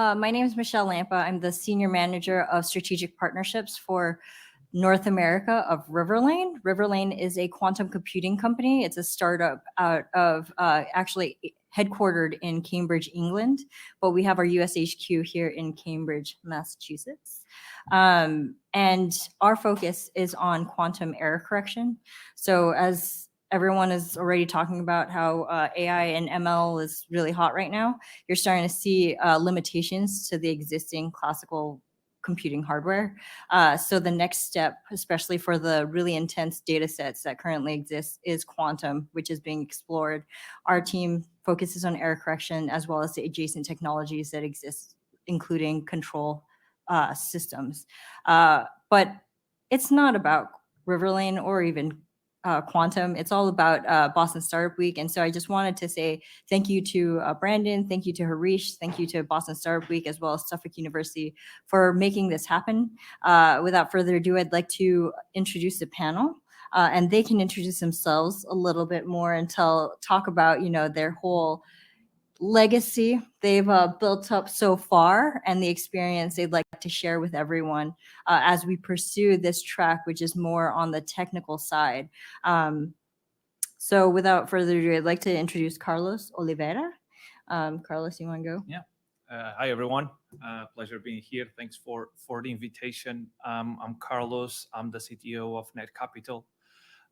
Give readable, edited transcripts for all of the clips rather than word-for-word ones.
My name is Michelle Lampa. I'm the Senior Manager of Strategic Partnerships for North America of Riverlane. Riverlane is a quantum computing company. It's a startup out of actually headquartered in Cambridge, England, but we have our US HQ here in Cambridge, Massachusetts. And our focus is on quantum error correction. So as everyone is already talking about how AI and ML is really hot right now, you're starting to see limitations to the existing classical computing hardware. So the next step, especially for the really intense data sets that currently exist, is quantum, which is being explored. Our team focuses on error correction as well as the adjacent technologies that exist, including control systems. But it's not about Riverlane or even quantum. It's all about Boston Startup Week. And so I just wanted to say thank you to Brandon, thank you to Harish, thank you to Boston Startup Week, as well as Suffolk University for making this happen. Without further ado, I'd like to introduce the panel. And they can introduce themselves a little bit more and talk about, their whole legacy they've built up so far and the experience they'd like to share with everyone as we pursue this track, which is more on the technical side. So without further ado, I'd like to introduce Carlos Oliveira. Carlos, you want to go? Yeah. Hi, everyone. Pleasure being here. Thanks for the invitation. I'm Carlos. I'm the CTO of Net Capital.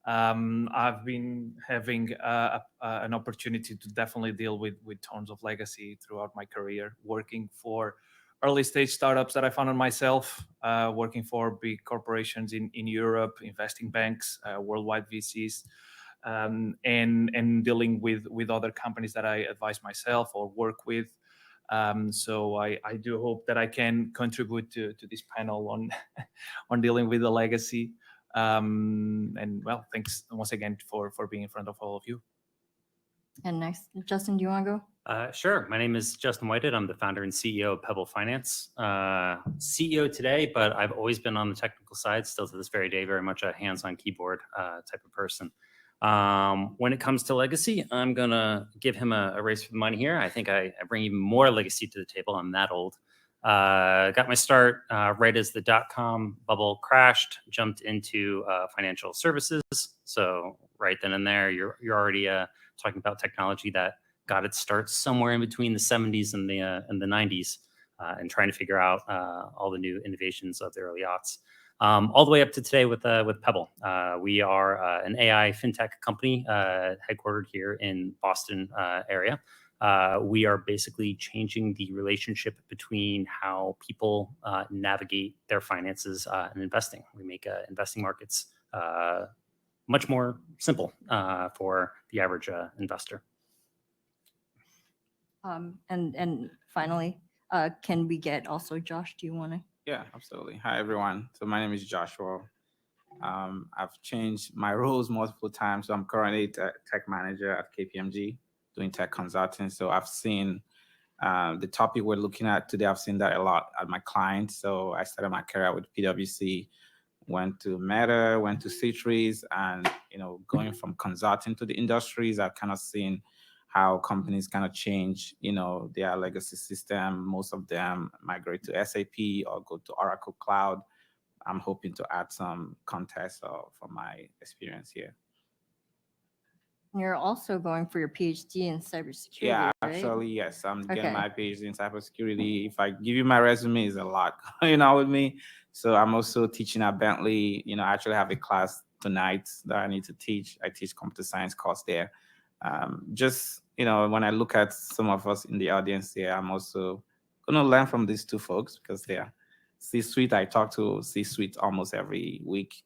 I've been having an opportunity to definitely deal with tons of legacy throughout my career, working for early stage startups that I founded myself, working for big corporations in Europe, investing banks, worldwide VCs, and dealing with other companies that I advise myself or work with. So I do hope that I can contribute to this panel on dealing with the legacy. And well, thanks once again for being in front of all of you. And next, Justin, do you want to go? Sure. My name is Justin Whited. I'm the founder and CEO of Pebble Finance. CEO today, but I've always been on the technical side, still to this very day, very much a hands-on keyboard type of person. When it comes to legacy, I'm going to give him a race for the money here. I think I bring even more legacy to the table. I'm that old. Got my start right as the dot-com bubble crashed, jumped into financial services. So right then and there, you're already talking about technology that got its start somewhere in between the 70s and the 90s, and trying to figure out all the new innovations of the early aughts. All the way up to today with Pebble. We are an AI fintech company headquartered here in Boston area. We are basically changing the relationship between how people navigate their finances and investing. We make investing markets much more simple for the average investor. And finally, can we get also Josh? Do you want to? Yeah, absolutely. Hi, everyone. So my name is Joshua. I've changed my roles multiple times. So I'm currently a tech manager at KPMG doing tech consulting. So I've seen the topic we're looking at today. I've seen that a lot at my clients. So I started my career with PwC, went to Meta, went to Citrix, and going from consulting to the industries, I've kind of seen how companies kind of change, their legacy system. Most of them migrate to SAP or go to Oracle Cloud. I'm hoping to add some context from my experience here. You're also going for your PhD in cybersecurity, Yeah, right? actually, yes. I'm getting my PhD in cybersecurity. If I give you my resume, it's a lot, with me. So I'm also teaching at Bentley. I actually have a class tonight that I need to teach. I teach computer science course there. When I look at some of us in the audience here, I'm also going to learn from these two folks because they are C-suite. I talk to C-suite almost every week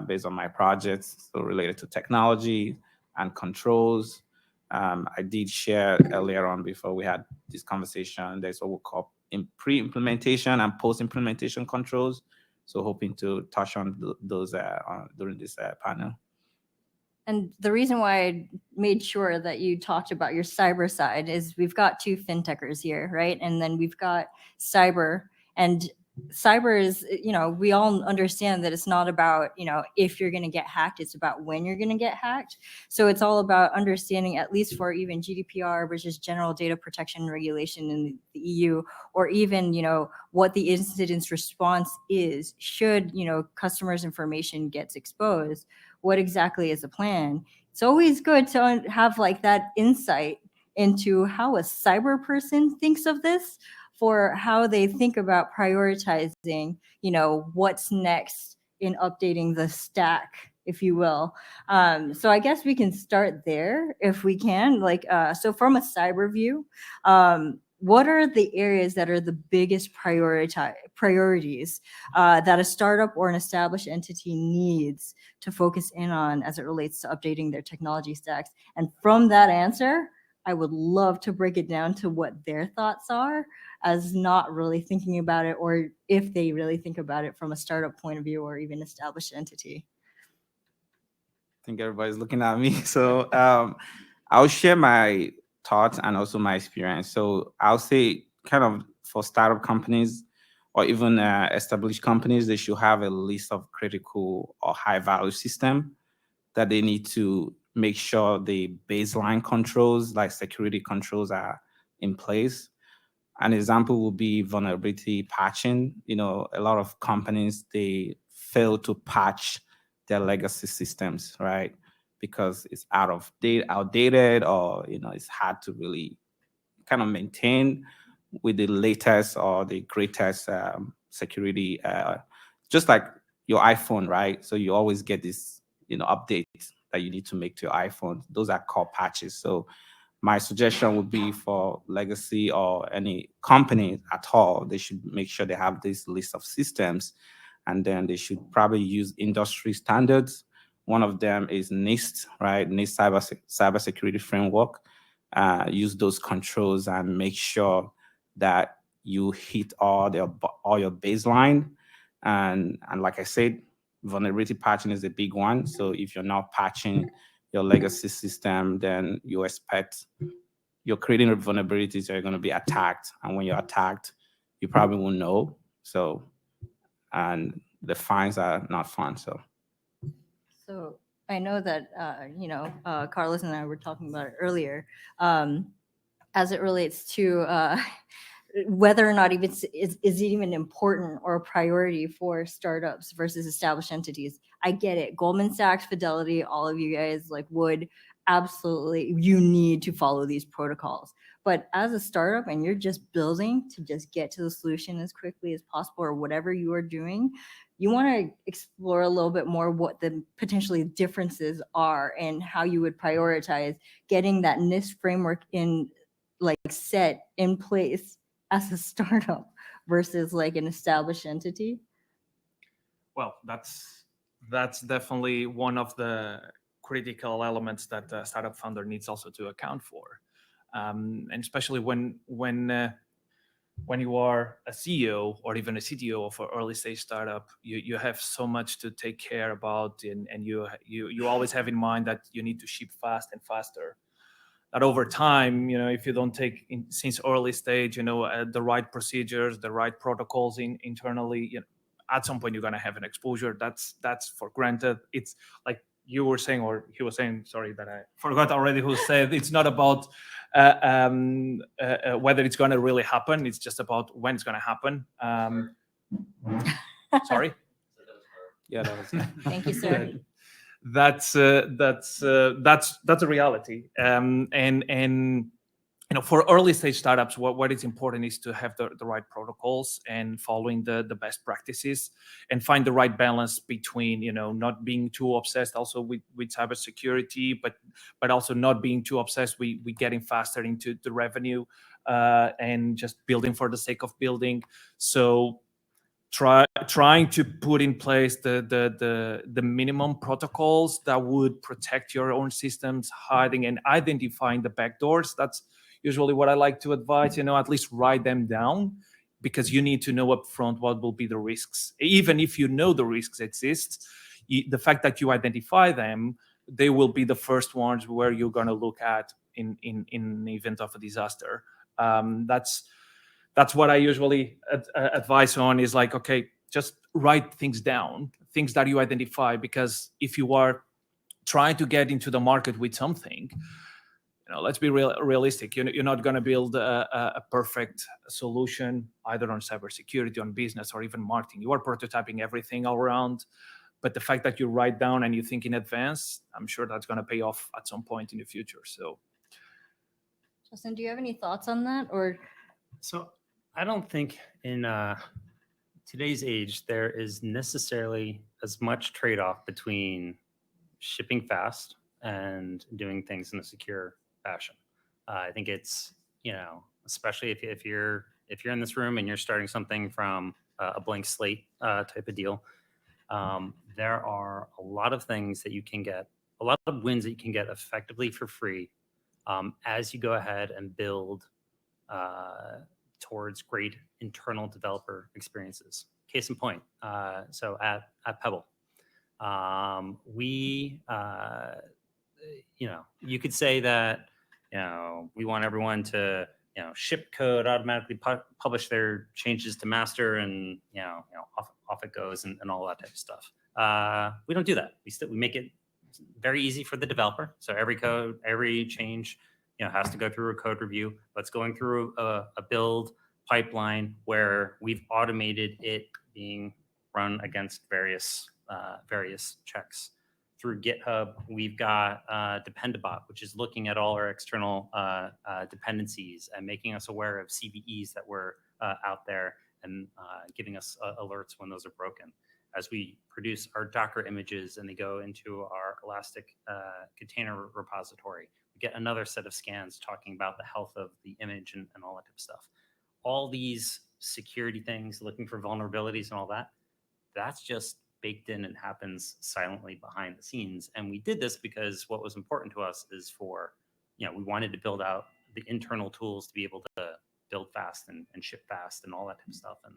based on my projects, so related to technology and controls. I did share earlier on before we had this conversation, there's what we call pre-implementation and post-implementation controls. So hoping to touch on those during this panel. And the reason why I made sure that you talked about your cyber side is we've got two fintechers here, right? And then we've got cyber. And cyber is, we all understand that it's not about, if you're going to get hacked, it's about when you're going to get hacked. So it's all about understanding, at least for even GDPR, which is General Data Protection Regulation in the EU, or even, what the incident response is should, customers' information gets exposed. What exactly is the plan? It's always good to have like that insight into how a cyber person thinks of this, for how they think about prioritizing, what's next in updating the stack, if you will. So I guess we can start there if we can. So from a cyber view, what are the areas that are the biggest priorities that a startup or an established entity needs to focus in on as it relates to updating their technology stacks? And from that answer, I would love to break it down to what their thoughts are, as not really thinking about it, or if they really think about it from a startup point of view or even established entity. I think everybody's looking at me. So I'll share my thoughts and also my experience. So I'll say kind of for startup companies or even established companies, they should have a list of critical or high value system that they need to make sure the baseline controls like security controls are in place. An example would be vulnerability patching. A lot of companies, they fail to patch their legacy systems, right? Because it's outdated, or it's hard to really kind of maintain with the latest or the greatest security. Just like your iPhone, right? So you always get this, updates that you need to make to your iPhone. Those are called patches. So my suggestion would be for legacy or any company at all, they should make sure they have this list of systems, and then they should probably use industry standards. One of them is NIST, right? NIST cybersecurity framework. Use those controls and make sure that you hit all your baseline. And like I said, vulnerability patching is a big one. So if you're not patching your legacy system, then you expect you're creating vulnerabilities that are going to be attacked. And when you're attacked, you probably won't know. So, and the fines are not fun. So I know that, Carlos and I were talking about it earlier, as it relates to whether or not even is it even important or a priority for startups versus established entities. I get it. Goldman Sachs, Fidelity, all of you guys would absolutely, you need to follow these protocols. But as a startup and you're just building to just get to the solution as quickly as possible, or whatever you are doing, you want to explore a little bit more what the potentially differences are and how you would prioritize getting that NIST framework set in place as a startup versus an established entity. Well, that's definitely one of the critical elements that the startup founder needs also to account for, and especially when you are a CEO or even a CTO of an early stage startup, you have so much to take care about, and you always have in mind that you need to ship fast and faster. That over time, if you don't take since early stage, the right procedures, the right protocols internally, at some point you're going to have an exposure. That's for granted. It's like you were saying, or he was saying, sorry, that I forgot already who said, it's not about whether it's going to really happen. It's just about when it's going to happen. Sorry. Yeah, that was Thank you, sir. That's a reality. And for early stage startups, what is important is to have the right protocols and following the best practices, and find the right balance between not being too obsessed also with cybersecurity, but also not being too obsessed with getting faster into the revenue, and just building for the sake of building. So trying to put in place the minimum protocols that would protect your own systems, hiding and identifying the backdoors. That's usually what I like to advise. At least write them down, because you need to know upfront what will be the risks. Even if you know the risks exist, the fact that you identify them, they will be the first ones where you're going to look at in the event of a disaster. That's that's what I usually advise on is like, okay, just write things down, things that you identify, because if you are trying to get into the market with something, let's be realistic. You're not going to build a perfect solution either on cybersecurity, on business, or even marketing. You are prototyping everything all around. But the fact that you write down and you think in advance, I'm sure that's going to pay off at some point in the future. So, Justin, do you have any thoughts on that? Or So I don't think in today's age there is necessarily as much trade-off between shipping fast and doing things in a secure fashion. I think it's, especially if you're in this room and you're starting something from a blank slate type of deal, there are a lot of things that you can get, a lot of wins that you can get effectively for free as you go ahead and build towards great internal developer experiences. Case in point, so at Pebble, we, you could say that, we want everyone to, ship code, automatically publish their changes to master, and off it goes, and all that type of stuff. We don't do that. We make it very easy for the developer. So every change, has to go through a code review. But it's going through a build pipeline where we've automated it being run against various checks. Through GitHub, we've got Dependabot, which is looking at all our external dependencies and making us aware of CVEs that were out there, and giving us alerts when those are broken. As we produce our Docker images and they go into our Elastic container repository, we get another set of scans talking about the health of the image and all that type of stuff. All these security things, looking for vulnerabilities and all that, that's just baked in and happens silently behind the scenes. And we did this because what was important to us is we wanted to build out the internal tools to be able to build fast and ship fast and all that type of stuff. And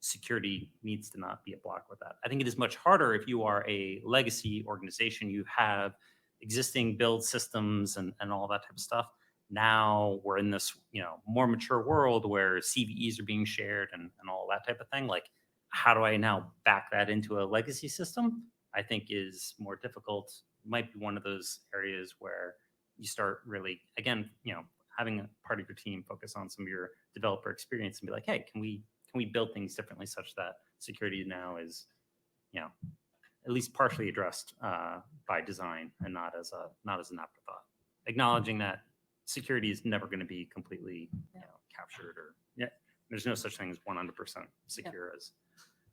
security needs to not be a block with that. I think it is much harder if you are a legacy organization, you have existing build systems and all that type of stuff. Now we're in this, more mature world where CVEs are being shared and all that type of thing. Like, how do I now back that into a legacy system? I think is more difficult. Might be one of those areas where you start really, again, having a part of your team focus on some of your developer experience and be like, hey, can we build things differently such that security now is, at least partially addressed by design and not as an afterthought. Acknowledging that security is never going to be completely captured, or there's no such thing as 100% secure, as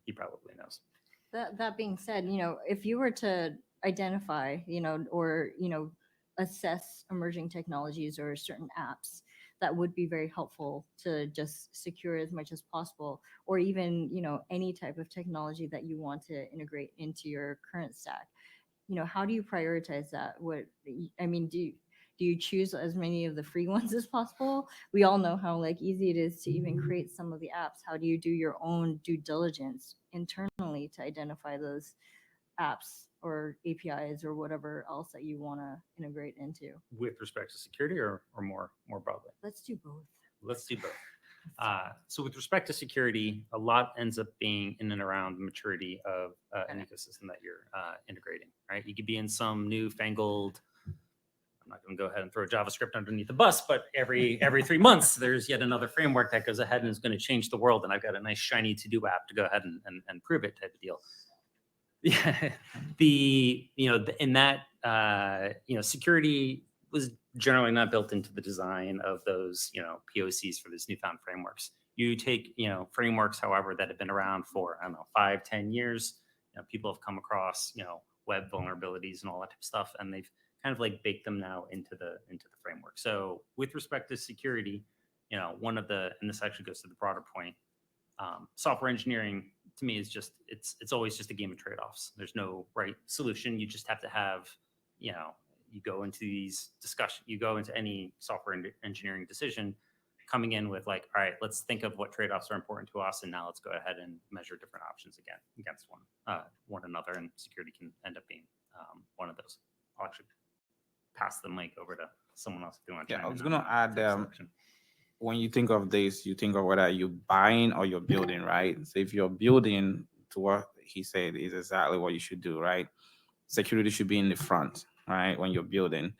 he probably knows. that being said, if you were to identify, or assess emerging technologies or certain apps that would be very helpful to just secure as much as possible, or even any type of technology that you want to integrate into your current stack, how do you prioritize that? Do you choose as many of the free ones as possible? We all know how easy it is to even create some of the apps. How do you do your own due diligence internally to identify those apps or APIs or whatever else that you want to integrate into? With respect to security, or more broadly? Let's do both. Let's do both. So with respect to security, a lot ends up being in and around the maturity of an ecosystem that you're integrating, right? You could be in some newfangled, I'm not going to go ahead and throw JavaScript underneath the bus, but every 3 months, there's yet another framework that goes ahead and is going to change the world. And I've got a nice shiny to-do app to go ahead and prove it type of deal. Yeah, in that, security was generally not built into the design of those, POCs for these newfound frameworks. You take, frameworks, however, that have been around for, 5, 10 years, people have come across, web vulnerabilities and all that type of stuff, and they've kind of baked them now into the framework. So with respect to security, and this actually goes to the broader point, software engineering to me is just, it's always just a game of trade-offs. There's no right solution. You just have to have, you go into these discussions, you go into any software engineering decision coming in with all right, let's think of what trade-offs are important to us, and now let's go ahead and measure different options against one another, and security can end up being one of those. I'll actually pass the mic over to someone else if you want to. I was going to add, when you think of this, you think of whether you're buying or you're building, right? So if you're building, to what he said is exactly what you should do, right? Security should be in the front, right? When you're building,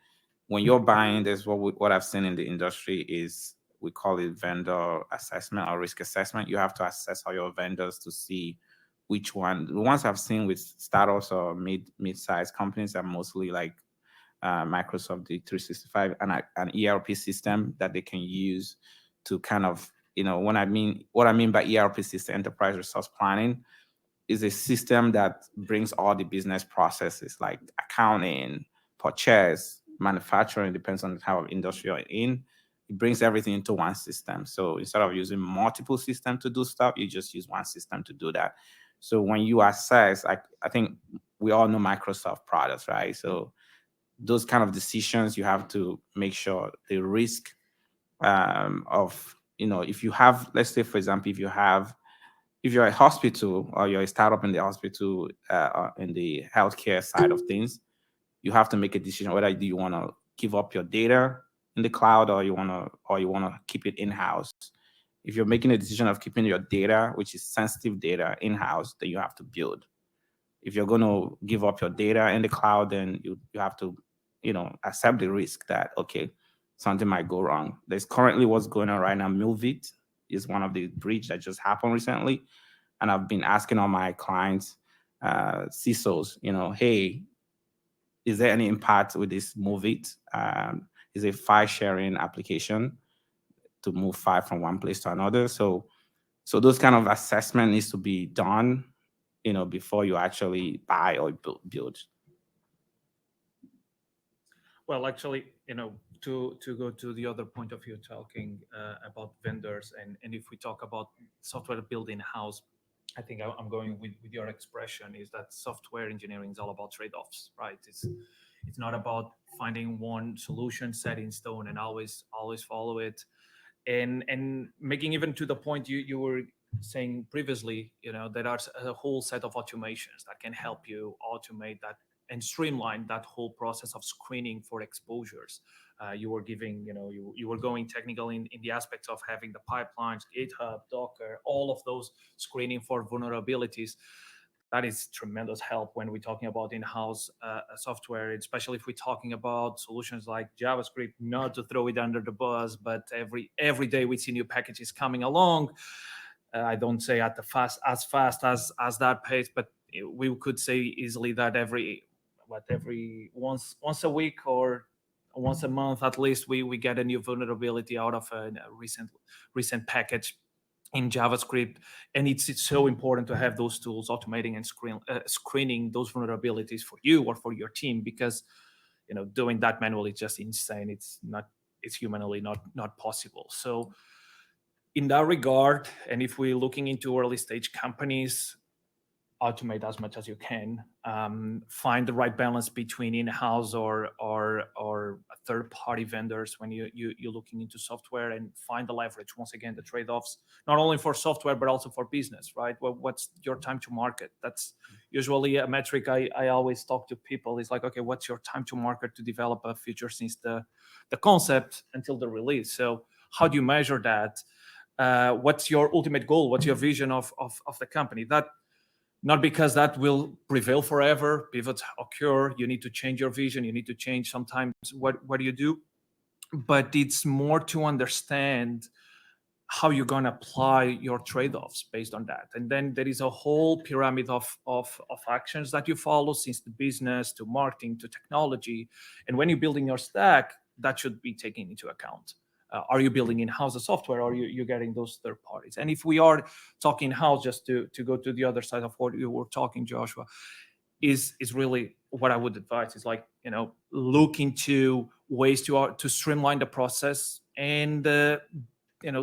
when you're buying, there's what I've seen in the industry is we call it vendor assessment or risk assessment. You have to assess all your vendors to see which one. The ones I've seen with startups or mid-sized companies are mostly like Microsoft D365 and an ERP system that they can use to kind of, what I mean by ERP system, enterprise resource planning, is a system that brings all the business processes like accounting, purchase, manufacturing, depends on the type of industry you're in. It brings everything into one system. So instead of using multiple systems to do stuff, you just use one system to do that. So when you assess, I think we all know Microsoft products, right? So those kind of decisions, you have to make sure the risk of, if you have, let's say, for example, if you're a hospital or you're a startup in the hospital, in the healthcare side of things, you have to make a decision whether do you want to give up your data in the cloud or you want to keep it in-house. If you're making a decision of keeping your data, which is sensitive data, in-house, then you have to build. If you're going to give up your data in the cloud, then you have to, accept the risk that, okay, something might go wrong. There's currently what's going on right now. Milvit is one of the breach that just happened recently. And I've been asking all my clients, CISOs, hey, is there any impact with this Milvit? Is a file sharing application to move file from one place to another. So those kind of assessment needs to be done, before you actually buy or build. Well, actually, to go to the other point of view, talking about vendors, and if we talk about software built in-house, I think I'm going with your expression is that software engineering is all about trade-offs, right? It's not about finding one solution set in stone and always follow it, and making, even to the point you were saying previously, there are a whole set of automations that can help you automate that and streamline that whole process of screening for exposures. You were giving, you were going technical in the aspects of having the pipelines, GitHub, Docker, all of those screening for vulnerabilities. That is tremendous help when we're talking about in-house software, especially if we're talking about solutions like JavaScript. Not to throw it under the bus, but every day we see new packages coming along. I don't say at as fast as that pace, but we could say easily that every once a week or once a month at least, we get a new vulnerability out of a recent package in JavaScript. And it's so important to have those tools automating and screening those vulnerabilities for you or for your team, because doing that manually is just insane. It's humanly not possible. So in that regard, and if we're looking into early stage companies, automate as much as you can. Find the right balance between in-house or third-party vendors when you're looking into software, and find the leverage. Once again, the trade-offs, not only for software but also for business, right? What's your time to market? That's usually a metric I always talk to people. Is like, okay, what's your time to market to develop a feature since the concept until the release? So how do you measure that? What's your ultimate goal? What's your vision of the company? That, not because that will prevail forever. Pivots occur. You need to change your vision. You need to change sometimes what do you do. But it's more to understand how you're going to apply your trade-offs based on that. And then there is a whole pyramid of actions that you follow, since the business to marketing to technology. And when you're building your stack, that should be taken into account. Are you building in-house the software, or are you getting those third parties? And if we are talking in-house, just to go to the other side of what you were talking, Joshua, is really what I would advise is like, look into ways to streamline the process and,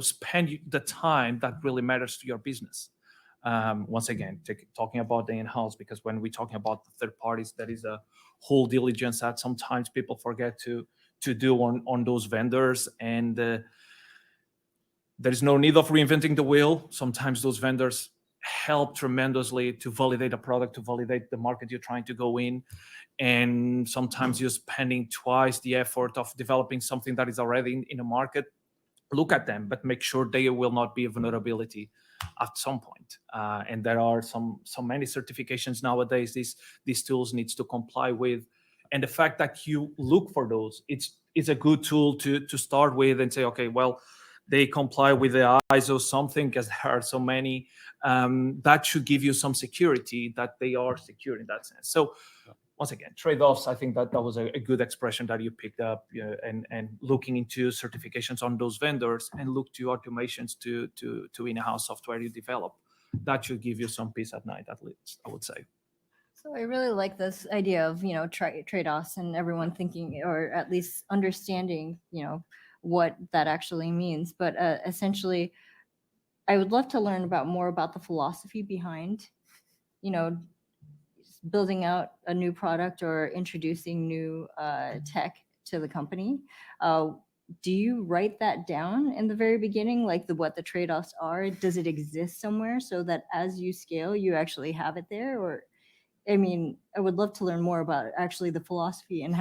spend the time that really matters to your business. Once again, talking about the in-house, because when we're talking about the third parties, there is a whole diligence that sometimes people forget to do on those vendors, and there is no need of reinventing the wheel. Sometimes those vendors help tremendously to validate a product, to validate the market you're trying to go in, and sometimes you're spending twice the effort of developing something that is already in a market look at them, but make sure they will not be a vulnerability at some point. And there are so many certifications nowadays these tools needs to comply with. And the fact that you look for those, it's a good tool to start with and say, okay, well, they comply with the ISO something, because there are so many. That should give you some security that they are secure in that sense. So once again, trade-offs, I think that was a good expression that you picked up, and looking into certifications on those vendors and look to automations to in-house software you develop. That should give you some peace at night, at least, I would say. So I really like this idea of, trade-offs and everyone thinking, or at least understanding, what that actually means. But essentially, I would love to learn more about the philosophy behind, building out a new product or introducing new tech to the company. Do you write that down in the very beginning, like what the trade-offs are? Does it exist somewhere so that as you scale, you actually have it there? Or, I mean, I would love to learn more about actually the philosophy and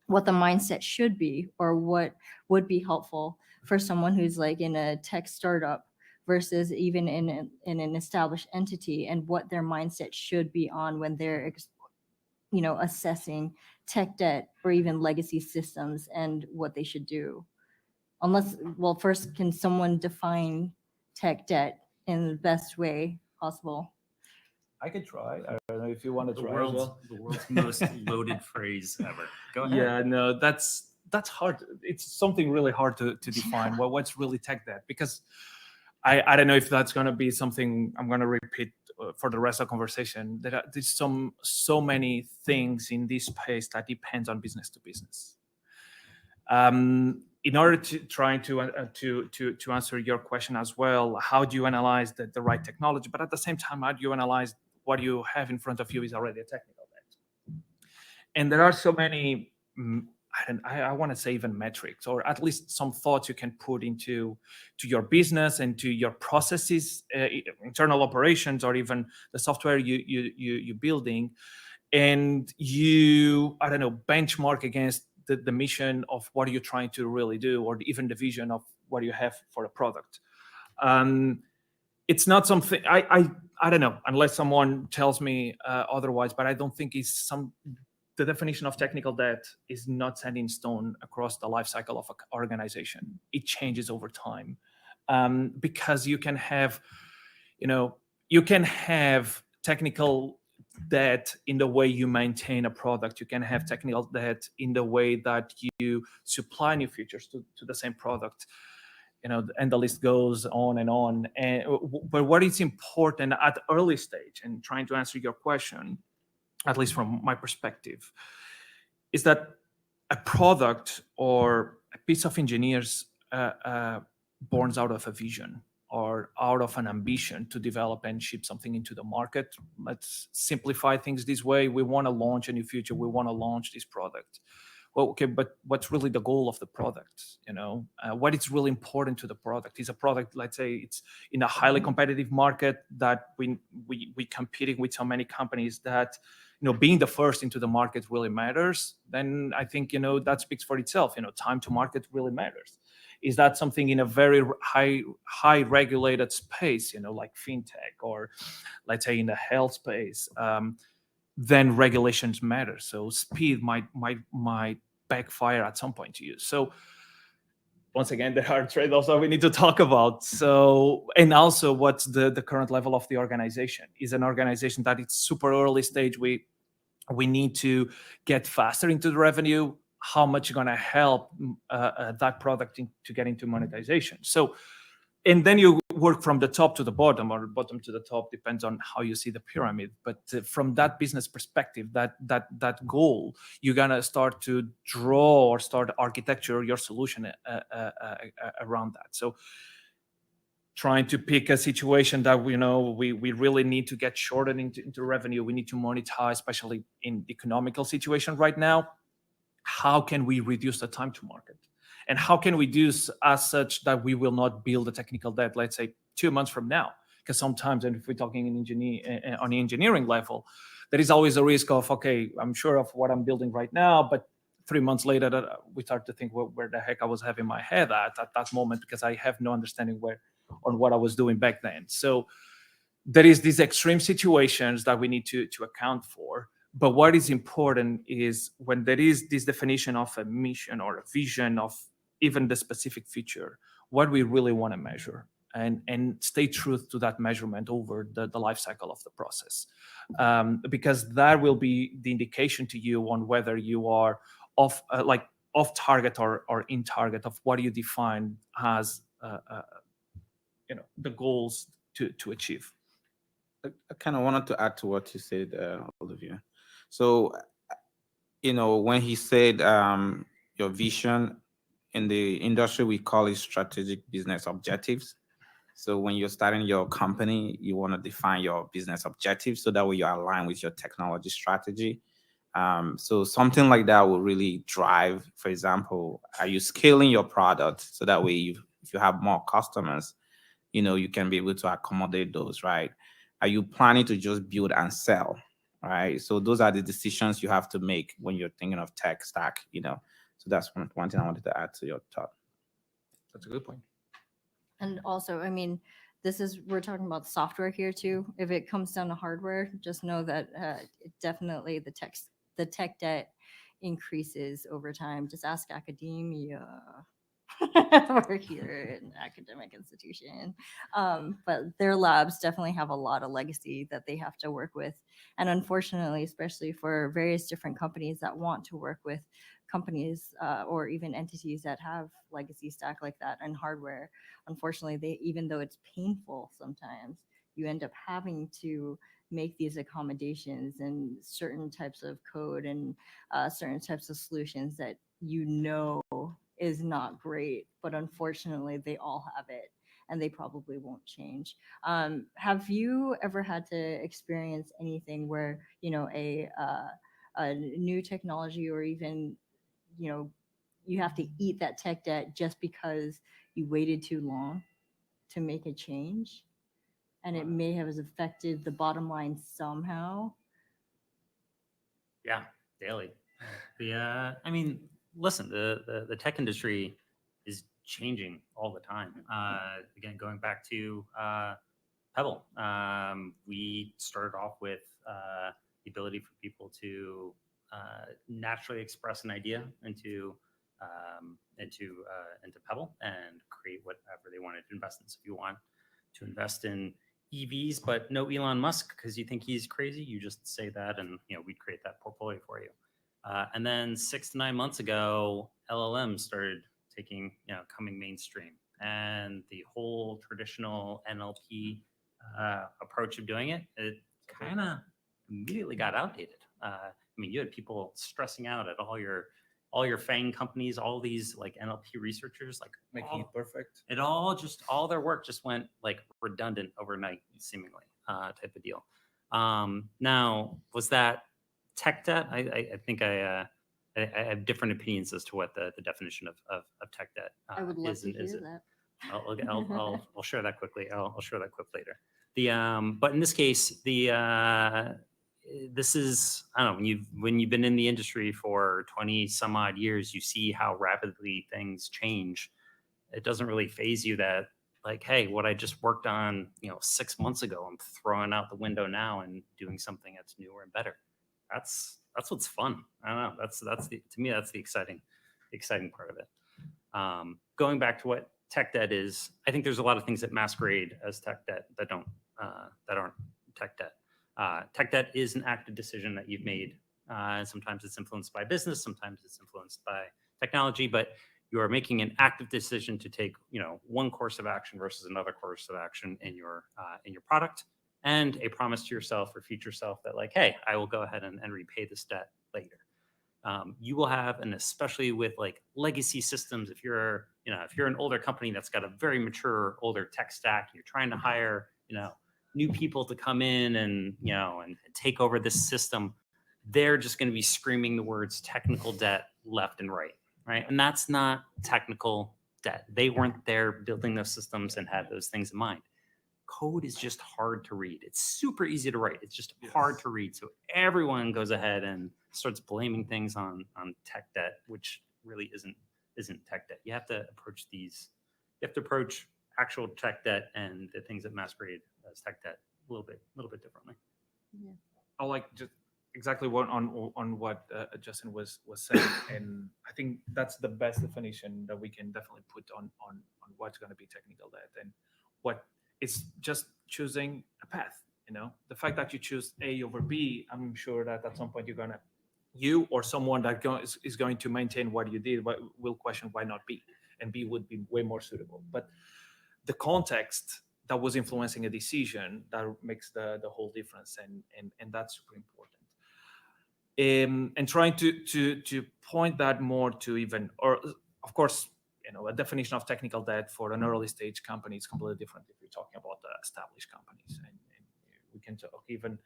what the mindset should be, or what would be helpful for someone who's like in a tech startup versus even in an established entity, and what their mindset should be on when they're assessing tech debt or even legacy systems, and what they should do. Well, first, can someone define tech debt in the best way possible? I can try. I don't know if you want to The try as world's, well. the world's most loaded phrase ever. Go ahead. Yeah, no, that's hard. It's something really hard to define. Well, what's really tech debt? Because I don't know if that's going to be something I'm going to repeat for the rest of the conversation. There's so many things in this space that depends on business to business. In order to try to answer your question as well, how do you analyze the right technology? But at the same time, how do you analyze what you have in front of you is already a technical debt? And there are so many, I want to say even metrics, or at least some thoughts you can put into your business and to your processes, internal operations, or even the software you're building, and you, I don't know, benchmark against the mission of what you're trying to really do, or even the vision of what you have for a product. It's not something I don't know, unless someone tells me otherwise, but I don't think the definition of technical debt is not set in stone across the life cycle of an organization. It changes over time, because you can have technical debt in the way you maintain a product. You can have technical debt in the way that you supply new features to the same product, and the list goes on and on. But what is important at early stage, and trying to answer your question, at least from my perspective, is that a product or a piece of engineers born out of a vision or out of an ambition to develop and ship something into the market. Let's simplify things this way. We want to launch a new feature. We want to launch this product. Well, okay, but what's really the goal of the product? What is really important to the product? Is a product, let's say, it's in a highly competitive market that we competing with so many companies that, being the first into the market really matters. Then I think, that speaks for itself. Time to market really matters. Is that something in a very high regulated space, like fintech, or let's say in the health space, then regulations matter. So speed might backfire at some point to you. So once again, there are trade-offs that we need to talk about. So, and also what's the current level of the organization? Is an organization that it's super early stage, we need to get faster into the revenue? How much going to help that product to get into monetization? So, and then you work from the top to the bottom, or bottom to the top, depends on how you see the pyramid. But from that business perspective, that goal, you're gonna start to draw or start architecture your solution around that. So trying to pick a situation that we really need to get shortened into revenue, we need to monetize, especially in the economical situation right now. How can we reduce the time to market? And how can we do as such that we will not build a technical debt, let's say 2 months from now? Because sometimes, and if we're talking on the engineering level, there is always a risk of, okay, I'm sure of what I'm building right now, but 3 months later, we start to think, well, where the heck I was having my head at that moment, because I have no understanding on what I was doing back then. So there is these extreme situations that we need to account for. But what is important is when there is this definition of a mission or a vision of even the specific feature, what we really want to measure, and stay true to that measurement over the life cycle of the process. Because that will be the indication to you on whether you are off target or in target of what you define as the goals to achieve. I kind of wanted to add to what you said, all of you. So, when he said your vision, in the industry, we call it strategic business objectives. So when you're starting your company, you want to define your business objectives so that way you align with your technology strategy. So something like that will really drive, for example, are you scaling your product so that way if you have more customers, you can be able to accommodate those, right? Are you planning to just build and sell, right? So those are the decisions you have to make when you're thinking of tech stack, So that's one thing I wanted to add to your thought. That's a good point. And also, I mean, we're talking about software here too. If it comes down to hardware, just know that definitely the tech debt increases over time. Just ask academia. We're here in an academic institution. But their labs definitely have a lot of legacy that they have to work with. And unfortunately, especially for various different companies that want to work with companies or even entities that have legacy stack like that and hardware, unfortunately, even though it's painful sometimes, you end up having to make these accommodations and certain types of code and certain types of solutions that is not great, but unfortunately they all have it and they probably won't change. Have you ever had to experience anything where a new technology or even you have to eat that tech debt just because you waited too long to make a change and it may have affected the bottom line somehow? Yeah, daily. I mean, listen, the tech industry is changing all the time. Again, going back to Pebble, we started off with the ability for people to naturally express an idea into Pebble and create whatever they wanted to invest in. So if you want to invest in EVs, but no Elon Musk because you think he's crazy, you just say that, and we'd create that portfolio for you. And then 6 to 9 months ago, LLMs started coming mainstream, and the whole traditional NLP approach of doing it kind of immediately got outdated. I mean, you had people stressing out at all your FANG companies, all these like NLP researchers, like Making it perfect. All their work just went like redundant overnight, seemingly, type of deal. Now, was that tech debt? I think I have different opinions as to what the definition of tech debt I would love is. to hear that. I'll share that quickly. I'll share that clip later. But in this case, this is, I don't know, when you've been in the industry for 20 some odd years, you see how rapidly things change. It doesn't really faze you that, like, hey, what I just worked on 6 months ago, I'm throwing out the window now and doing something that's newer and better. That's what's fun. I don't know. To me, that's the exciting part of it. Going back to what tech debt is, I think there's a lot of things that masquerade as tech debt that aren't tech debt. Tech debt is an active decision that you've made. Sometimes it's influenced by business, sometimes it's influenced by technology, but you are making an active decision to take one course of action versus another course of action in your product, and a promise to yourself or future self that, like, hey, I will go ahead and repay this debt later. You will have, and especially with like legacy systems, if you're an older company that's got a very mature older tech stack, you're trying to hire new people to come in and take over this system, they're just going to be screaming the words technical debt left and right, and that's not technical debt. They weren't there building those systems and had those things in mind. code is just hard to read. It's super easy to write. It's just Yes. hard to read. So everyone goes ahead and starts blaming things on tech debt, which really isn't tech debt. You have to approach actual tech debt and the things that masquerade as tech debt a little bit differently. I like just exactly what on what Justin was saying, and I think that's the best definition that we can definitely put on what's going to be technical debt, and what it's just choosing a path. The fact that you choose A over B, I'm sure that at some point you or someone that is going to maintain what you did will question why not B, and B would be way more suitable. But the context that was influencing a decision that makes the whole difference, and that's super important. And trying to point that more to even, or of course, a definition of technical debt for an early stage company is completely different if you're talking about the established companies, and we can talk even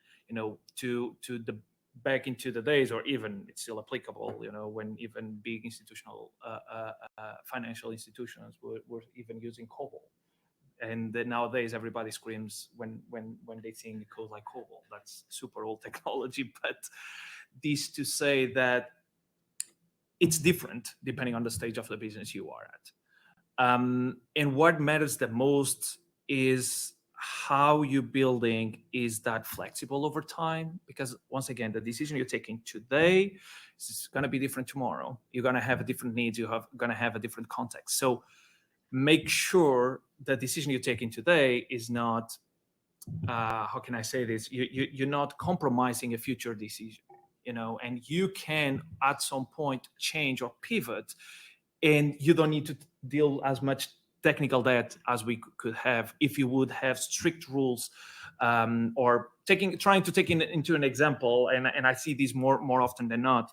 to the back into the days, or even it's still applicable, when even big institutional financial institutions were even using COBOL. And then nowadays everybody screams when they see code like COBOL. That's super old technology. But this to say that it's different depending on the stage of the business you are at. And what matters the most is how you're building is that flexible over time. Because once again, the decision you're taking today is going to be different tomorrow. You're going to have different needs. You're going to have a different context. So make sure the decision you're taking today is not, how can I say this? You're not compromising a future decision, and you can at some point change or pivot, and you don't need to deal as much technical debt as we could have if you would have strict rules, or trying to take into an example, and I see these more often than not,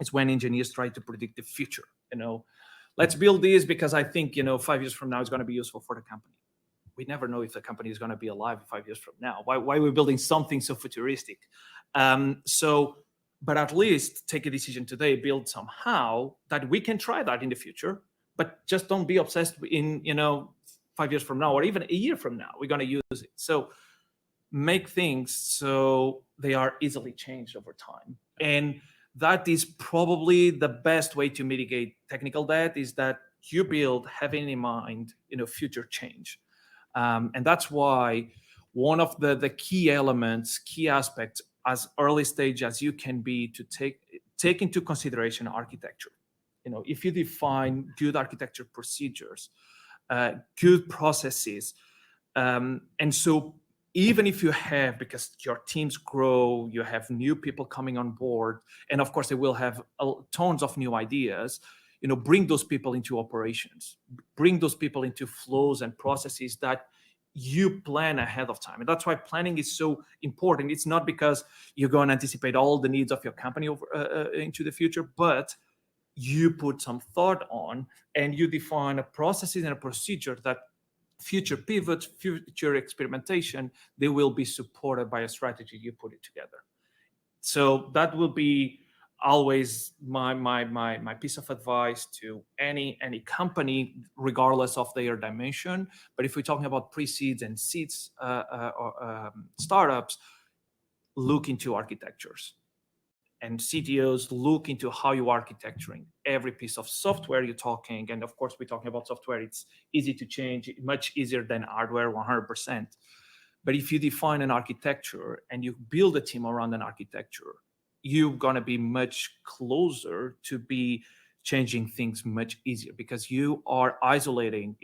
is when engineers try to predict the future. Let's build this because I think 5 years from now it's going to be useful for the company. We never know if the company is going to be alive 5 years from now. Why are we building something so futuristic? But at least take a decision today, build somehow that we can try that in the future, but just don't be obsessed in 5 years from now, or even a year from now, we're going to use it. So make things so they are easily changed over time. And that is probably the best way to mitigate technical debt, is that you build having in mind future change. And that's why one of the key elements, key aspects, as early stage as you can be, to take into consideration architecture. If you define good architecture procedures, good processes, and so even if you have, because your teams grow, you have new people coming on board, and of course they will have tons of new ideas, bring those people into operations, bring those people into flows and processes that you plan ahead of time. And that's why planning is so important. It's not because you're going to anticipate all the needs of your company into the future, but you put some thought on, and you define a processes and a procedure that future pivots, future experimentation, they will be supported by a strategy you put it together. So that will be always my piece of advice to any company, regardless of their dimension. But if we're talking about pre-seeds and seeds or startups, look into architectures. And CTOs look into how you're architecturing every piece of software you're talking. And of course, we're talking about software. It's easy to change, much easier than hardware, 100%. But if you define an architecture and you build a team around an architecture, you're going to be much closer to be changing things much easier, because you are isolating,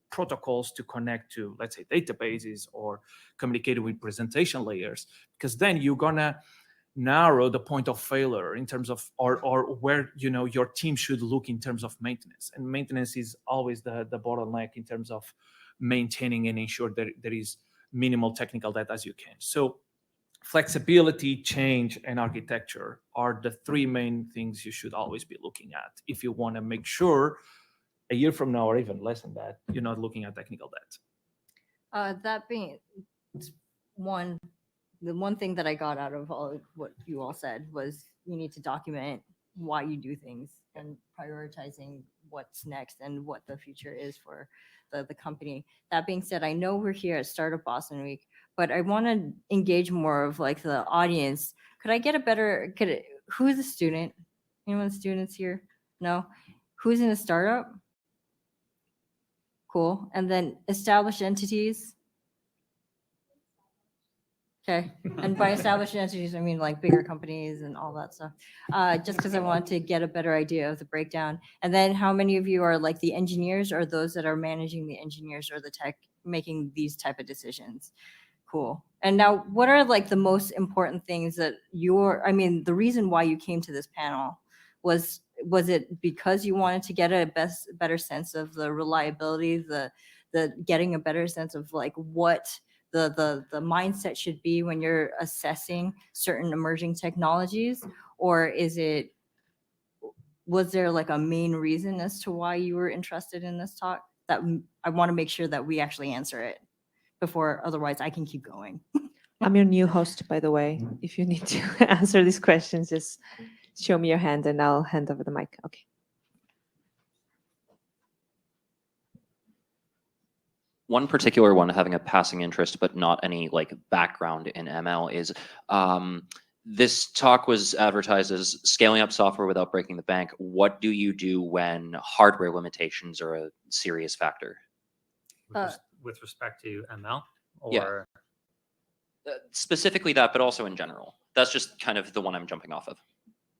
protocols to connect to, let's say, databases, or communicating with presentation layers, because then you're going to narrow the point of failure in terms of, or where your team should look in terms of maintenance. And maintenance is always the bottleneck in terms of maintaining and ensure that there is minimal technical debt as you can. So flexibility, change, and architecture are the three main things you should always be looking at if you want to make sure a year from now, or even less than that, you're not looking at technical debt. That being the one thing that I got out of all of what you all said was you need to document why you do things and prioritizing what's next and what the future is for the company. That being said, I know we're here at Startup Boston Week, but I want to engage more of like the audience. Could I get a better, who's a student? Anyone students here? No? Who's in a startup? Cool. And then established entities. Okay. And by established entities, I mean like bigger companies and all that stuff. Just because I want to get a better idea of the breakdown. And then how many of you are like the engineers or those that are managing the engineers or the tech making these type of decisions? Cool. And now what are like the most important things that I mean, the reason why you came to this panel was it because you wanted to get a better sense of the reliability, the getting a better sense of like what the mindset should be when you're assessing certain emerging technologies? Or was there like a main reason as to why you were interested in this talk? That I want to make sure that we actually answer it before, otherwise I can keep going. I'm your new host, by the way. If you need to answer these questions, just show me your hand and I'll hand over the mic. Okay. One particular one having a passing interest, but not any like background in ML is this talk was advertised as scaling up software without breaking the bank. What do you do when hardware limitations are a serious factor? With respect to ML, Yeah. or Specifically that, but also in general. That's just kind of the one I'm jumping off of.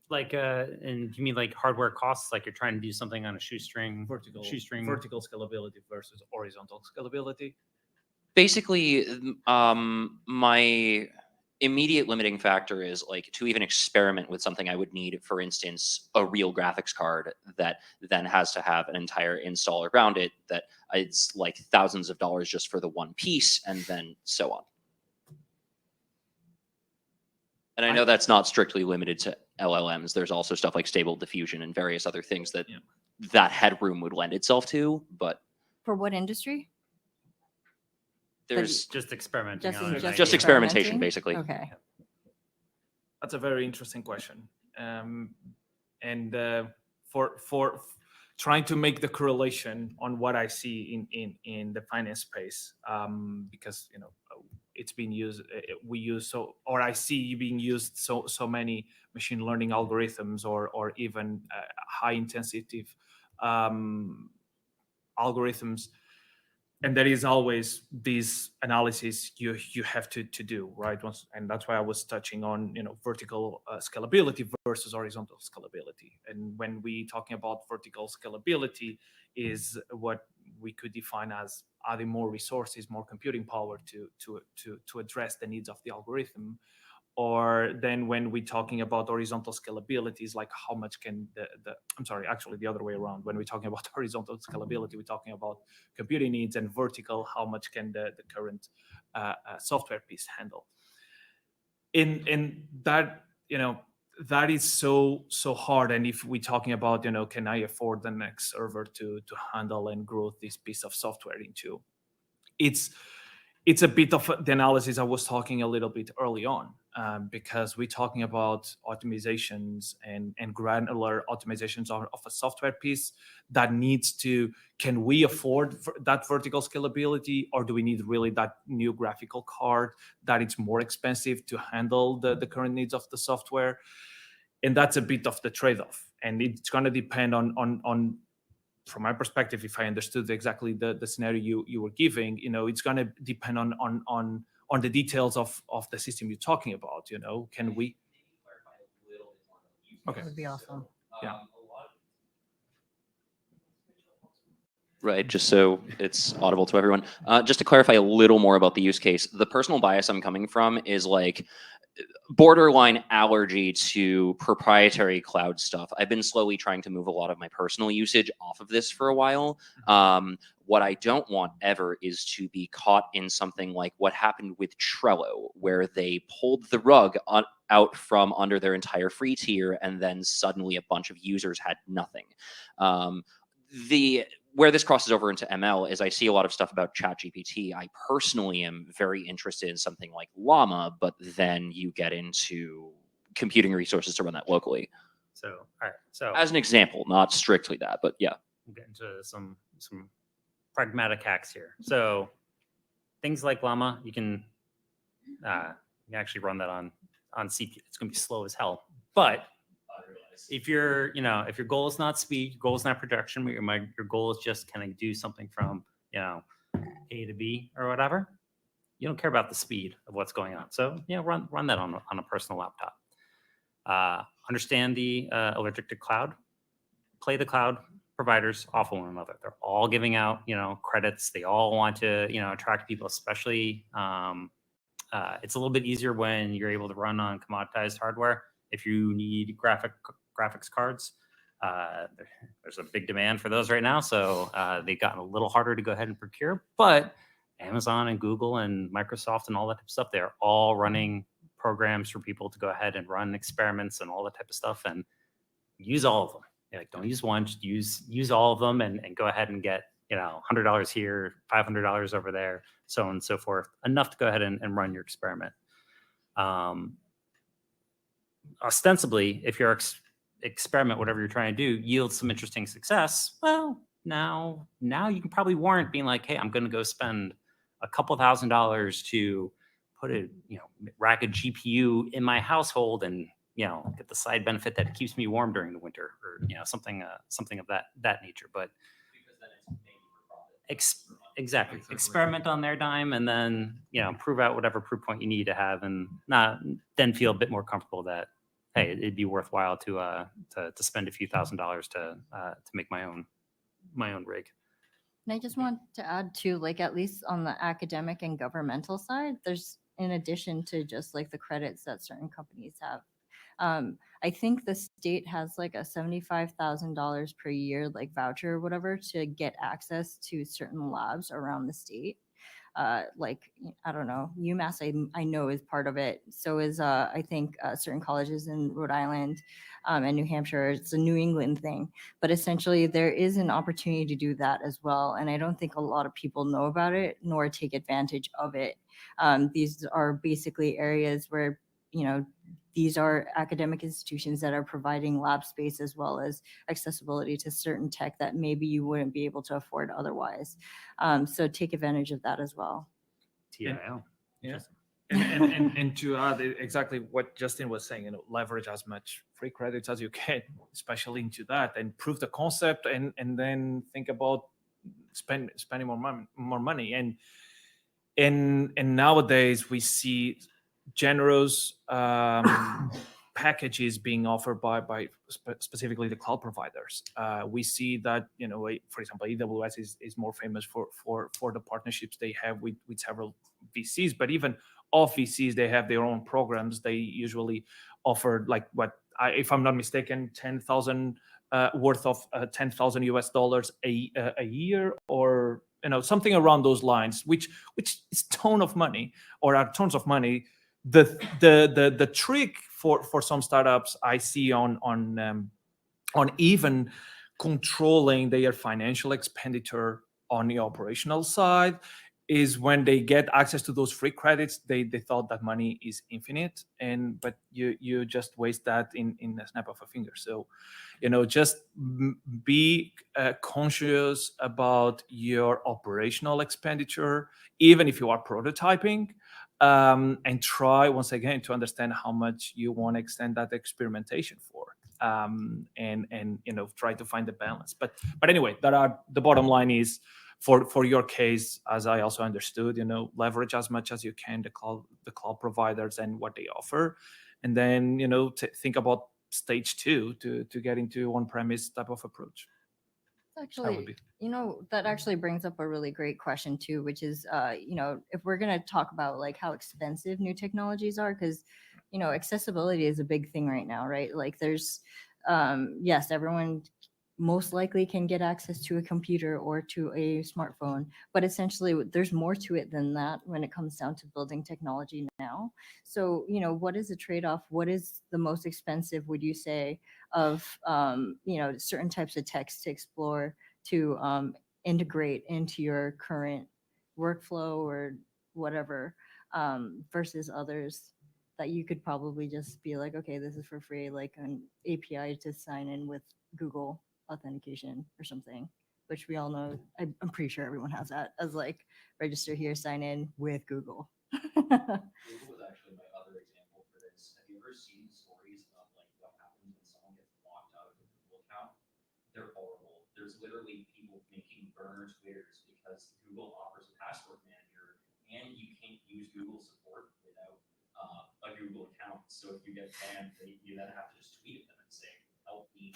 like, and you mean like hardware costs? Like you're trying to do something on a shoestring, Vertical shoestring. scalability versus horizontal scalability. Basically, my immediate limiting factor is like to even experiment with something I would need, for instance, a real graphics card that then has to have an entire install around it that it's like thousands of dollars just for the one piece and then so on. And I know that's not strictly limited to LLMs. There's also stuff like stable diffusion and various other things that that headroom would lend itself to, but For what industry? there's Just experimenting Just, on it. just experimentation, experimenting? basically. Okay. That's a very interesting question. For trying to make the correlation on what I see in the finance space, because it's being used, I see being used so many machine learning algorithms or even high intensity algorithms. And there is always these analysis you have to do, right? And that's why I was touching on vertical scalability versus horizontal scalability. And when we talking about vertical scalability, is what we could define as adding more resources, more computing power to address the needs of the algorithm. Or then when we're talking about horizontal scalability, is like how much can I'm sorry, actually the other way around. When we're talking about horizontal scalability, we're talking about computing needs, and vertical, how much can the current software piece handle. In that, that is so hard. And if we're talking about, can I afford the next server to handle and grow this piece of software into? It's a bit of the analysis I was talking a little bit early on, because we're talking about optimizations and granular optimizations of a software piece that needs to, can we afford that vertical scalability, or do we need really that new graphical card that it's more expensive to handle the current needs of the software? And that's a bit of the trade-off. And it's going to depend on from my perspective, if I understood exactly the scenario you were giving, it's going to depend on the details of the system you're talking about. Can we? Okay, That would be awesome. Yeah. Right, just so it's audible to everyone. Just to clarify a little more about the use case, the personal bias I'm coming from is like borderline allergy to proprietary cloud stuff. I've been slowly trying to move a lot of my personal usage off of this for a while. What I don't want ever is to be caught in something like what happened with Trello, where they pulled the rug out from under their entire free tier, and then suddenly a bunch of users had nothing. Where this crosses over into ML is I see a lot of stuff about ChatGPT. I personally am very interested in something like Llama, but then you get into computing resources to run that locally. So, all right. So as an example, not strictly that, but yeah. we'll get into some pragmatic hacks here. So things like Llama, you can actually run that on CPU. It's going to be slow as hell. But if your goal is not speed, your goal is not production, your goal is just kind of do something from A to B or whatever, you don't care about the speed of what's going on. So run that on a personal laptop. Understand the allergic to cloud. Play the cloud providers off of one another. They're all giving out credits. They all want to attract people, especially. It's a little bit easier when you're able to run on commoditized hardware. If you need graphics cards, there's a big demand for those right now. So they've gotten a little harder to go ahead and procure. But Amazon and Google and Microsoft and all that type of stuff, they're all running programs for people to go ahead and run experiments and all that type of stuff, and use all of them. Like, don't use one, just use all of them, and go ahead and get $100 here, $500 over there, so on and so forth, enough to go ahead and run your experiment. Ostensibly, if your experiment, whatever you're trying to do, yields some interesting success, well, now you can probably warrant being like, hey, I'm going to go spend a couple $1,000s to put a rack a GPU in my household and get the side benefit that it keeps me warm during the winter, or something of that nature. But Because then it's maybe for profit. Exactly. Experiment on their dime, and then prove out whatever proof point you need to have, and then feel a bit more comfortable that hey, it'd be worthwhile to spend a few $1,000s to make my own rig. And I just want to add to, like, at least on the academic and governmental side, there's, in addition to just like the credits that certain companies have, I think the state has like a $75,000 per year like voucher or whatever to get access to certain labs around the state. Like, I don't know, UMass I know is part of it. So is I think certain colleges in Rhode Island and New Hampshire. It's a New England thing, but essentially there is an opportunity to do that as well. And I don't think a lot of people know about it nor take advantage of it. These are basically areas where these are academic institutions that are providing lab space as well as accessibility to certain tech that maybe you wouldn't be able to afford otherwise. So take advantage of that as well. TIL. Yeah. And to add exactly what Justin was saying, leverage as much free credits as you can, especially into that, and prove the concept, and then think about spending more money. And nowadays we see generous packages being offered by specifically the cloud providers. We see that for example, AWS is more famous for the partnerships they have with several VCs, but even off VCs, they have their own programs. They usually offer, like, if I'm not mistaken, 10,000 worth of $10,000 a year, or something around those lines, which is ton of money, or are tons of money. The trick for some startups I see on even controlling their financial expenditure on the operational side is when they get access to those free credits, they thought that money is infinite, but you just waste that in a snap of a finger. So just be conscious about your operational expenditure, even if you are prototyping, and try once again to understand how much you want to extend that experimentation for, and try to find the balance. But anyway, the bottom line is, for your case, as I also understood, leverage as much as you can the cloud providers and what they offer, and then think about stage 2 to get into on-premise type of approach. Actually, that actually brings up a really great question too, which is, if we're going to talk about like how expensive new technologies are, because, accessibility is a big thing right now, right? Like there's, yes, everyone most likely can get access to a computer or to a smartphone, but essentially there's more to it than that when it comes down to building technology now. So, what is the trade-off? What is the most expensive, would you say, of, certain types of text to explore, to integrate into your current workflow or whatever, versus others that you could probably just be like, okay, this is for free, like an API to sign in with Google authentication or something. which we all know. I'm pretty sure everyone has that as like register here, sign in with Google. Google was actually my other example for this. Have you ever seen stories of like what happens when someone gets locked out of a Google account? They're horrible. There's literally people making burner Twitters because Google offers a password manager, and you can't use Google support without a Google account. So if you get banned, you then have to just tweet at them and say, "Help me."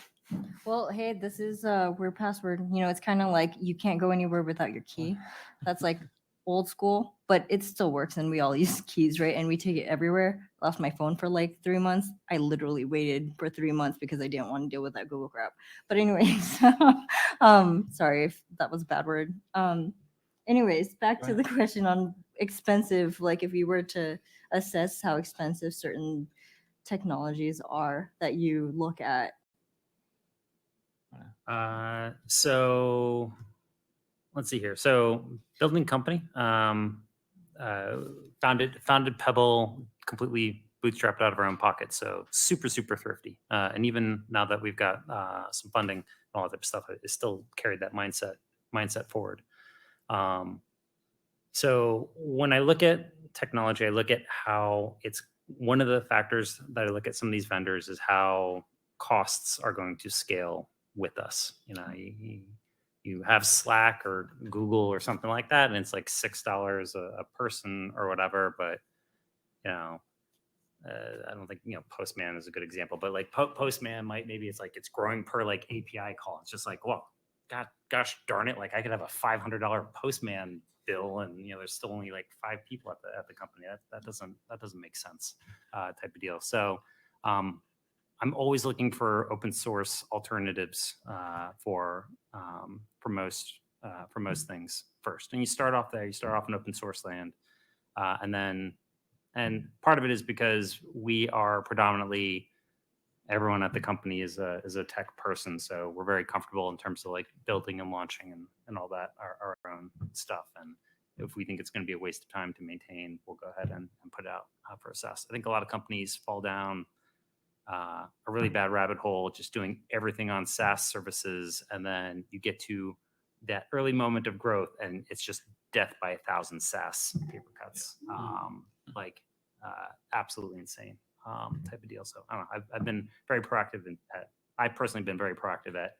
Well, hey, this is weird password. You know, it's kind of like you can't go anywhere without your key. That's like old school, but it still works, and we all use keys, right? And we take it everywhere. Lost my phone for like 3 months. I literally waited for 3 months because I didn't want to deal with that Google crap. But anyways, sorry if that was a bad word. Anyways, back to the question on expensive. Like, if you were to assess how expensive certain technologies are that you look at. So let's see here. So building company, founded Pebble completely bootstrapped out of our own pocket. So super thrifty. And even now that we've got some funding and all that type of stuff, it still carried that mindset forward. So when I look at technology, I look at how it's one of the factors that I look at some of these vendors is how costs are going to scale with us. You know, you have Slack or Google or something like that, and it's like $6 a person or whatever. But you know, I don't think Postman is a good example. But like Postman maybe it's like it's growing per like API call. It's just like, well, gosh darn it! Like I could have a $500 Postman bill, and there's still only like 5 people at the company. That doesn't make sense, type of deal. So I'm always looking for open source alternatives for most things first. And you start off there. You start off in open source land, and part of it is because we are predominantly everyone at the company is a tech person, so we're very comfortable in terms of like building and launching and all that our own stuff. And if we think it's going to be a waste of time to maintain, we'll go ahead and put it out for a SaaS. I think a lot of companies fall down a really bad rabbit hole, just doing everything on SaaS services, and then you get to that early moment of growth, and it's just death by 1,000 SaaS paper cuts, absolutely insane type of deal. So I don't know. I've been very proactive I've personally been very proactive at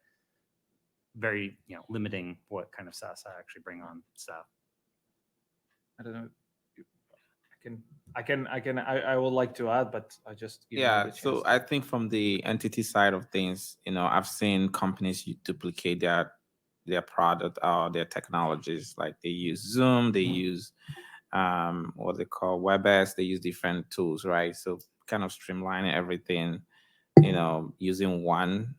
very limiting what kind of SaaS I actually bring on staff. I don't know. I would like to add, but I just So I think from the entity side of things, I've seen companies duplicate their product or their technologies. Like they use Zoom, they use what they call WebEx, they use different tools, right? So kind of streamlining everything, using one,